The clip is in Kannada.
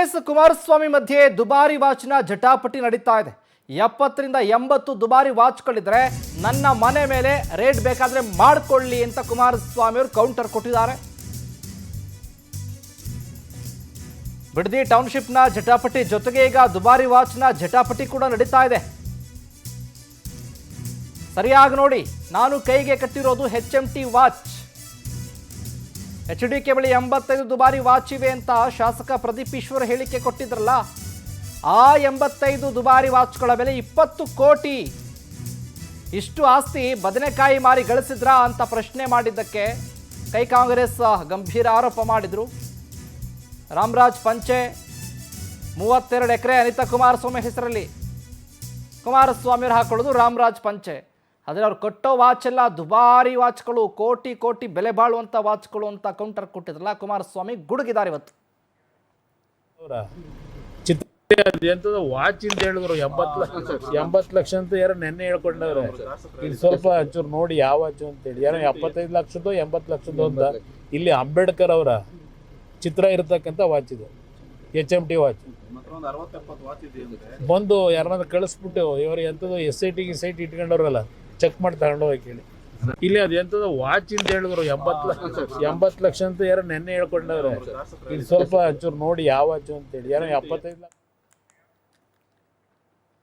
ಕಾಂಗ್ರೆಸ್ ಕುಮಾರಸ್ವಾಮಿ ಮಧ್ಯೆ ದುಬಾರಿ ವಾಚ್ನ ಜಟಾಪಟಿ ನಡೀತಾ ಇದೆ. 70ರಿಂದ 80 ದುಬಾರಿ ವಾಚ್ಗಳಿದ್ರೆ ನನ್ನ ಮನೆ ಮೇಲೆ ರೇಟ್ ಬೇಕಾದ್ರೆ ಮಾಡ್ಕೊಳ್ಳಿ ಅಂತ ಕುಮಾರಸ್ವಾಮಿ ಅವರು ಕೌಂಟರ್ ಕೊಟ್ಟಿದ್ದಾರೆ. ಬಿಡದಿ ಟೌನ್ಶಿಪ್ನ ಜಟಾಪಟಿ ಜೊತೆಗೆ ಈಗ ದುಬಾರಿ ವಾಚ್ನ ಜಟಾಪಟಿ ಕೂಡ ನಡೀತಾ ಇದೆ. ಸರಿಯಾಗಿ ನೋಡಿ, ನಾನು ಕೈಗೆ ಕಟ್ಟಿರೋದು HMT ವಾಚ್. HDK ಬಳಿ 85 ದುಬಾರಿ ವಾಚ್ ಇವೆ ಅಂತ ಶಾಸಕ ಪ್ರದೀಪ್ ಈಶ್ವರ್ ಹೇಳಿಕೆ ಕೊಟ್ಟಿದ್ರಲ್ಲ, ಆ 85 ದುಬಾರಿ ವಾಚ್ಗಳ ಬೆಲೆ 20 ಕೋಟಿ. ಇಷ್ಟು ಆಸ್ತಿ ಬದನೆಕಾಯಿ ಮಾರಿ ಗಳಿಸಿದ್ರಾ ಅಂತ ಪ್ರಶ್ನೆ ಮಾಡಿದ್ದಕ್ಕೆ ಕೈ ಕಾಂಗ್ರೆಸ್ ಗಂಭೀರ ಆರೋಪ ಮಾಡಿದ್ರು. ರಾಮರಾಜ್ ಪಂಚೆ 32 ಎಕರೆ ಅನಿತಾ ಕುಮಾರಸ್ವಾಮಿ ಹೆಸರಲ್ಲಿ ಕುಮಾರಸ್ವಾಮಿಯವರು ಹಾಕೊಳ್ಳೋದು ರಾಮರಾಜ್ ಪಂಚೆ. ಆದರೆ ಅವ್ರು ಕೊಟ್ಟೋ ವಾಚ್ ಎಲ್ಲ ದುಬಾರಿ ವಾಚ್ಗಳು, ಕೋಟಿ ಕೋಟಿ ಬೆಲೆ ಬಾಳುವಂಥ ವಾಚ್ಗಳು ಅಂತ ಕೌಂಟರ್ ಕೊಟ್ಟಿದ್ರಲ್ಲ, ಕುಮಾರಸ್ವಾಮಿ ಗುಡುಗಿದ್ದಾರೆ ಇವತ್ತು. ಎಂತದ ವಾಚ್ ಅಂತ ಹೇಳಿದ್ರು 80 ಲಕ್ಷ ಅಂತ ಯಾರೋ ನೆನ್ನೆ ಹೇಳ್ಕೊಂಡವ್ರೆ. ಇದು ಸ್ವಲ್ಪ ಒಂಚೂರು ನೋಡಿ ಯಾವ ವಾಚ್ ಅಂತೇಳಿ, ಯಾರೋ 75 ಲಕ್ಷದ್ದು 80 ಲಕ್ಷದ್ದು ಅಂತ. ಇಲ್ಲಿ ಅಂಬೇಡ್ಕರ್ ಅವರ ಚಿತ್ರ ಇರತಕ್ಕಂಥ ವಾಚ್ ಇದು, HMT ವಾಚ್. ಬಂದು ಯಾರನ್ನಾದ್ರು ಕಳಿಸ್ಬಿಟ್ಟು ಇವರು ಎಂಥದ್ದು SIT ಇಟ್ಕೊಂಡವ್ರಲ್ಲ, ಚೆಕ್ ಮಾಡಿ ತಗೊಂಡು ಹೋಗಿ ಕೇಳಿ. ಇಲ್ಲಿ ಅದು ಎಂಥದ್ದು ವಾಚ್ ಅಂತ ಹೇಳಿದ್ರು 80 ಲಕ್ಷ ಅಂತ ಯಾರೋ ನೆನ್ನೆ ಹೇಳ್ಕೊಂಡವ್ರೆ. ಇದು ಸ್ವಲ್ಪ ಒಂಚೂರು ನೋಡಿ ಯಾವ ವಾಚ್ ಅಂತೇಳಿ, ಯಾರೋ 75 ಲಕ್ಷ.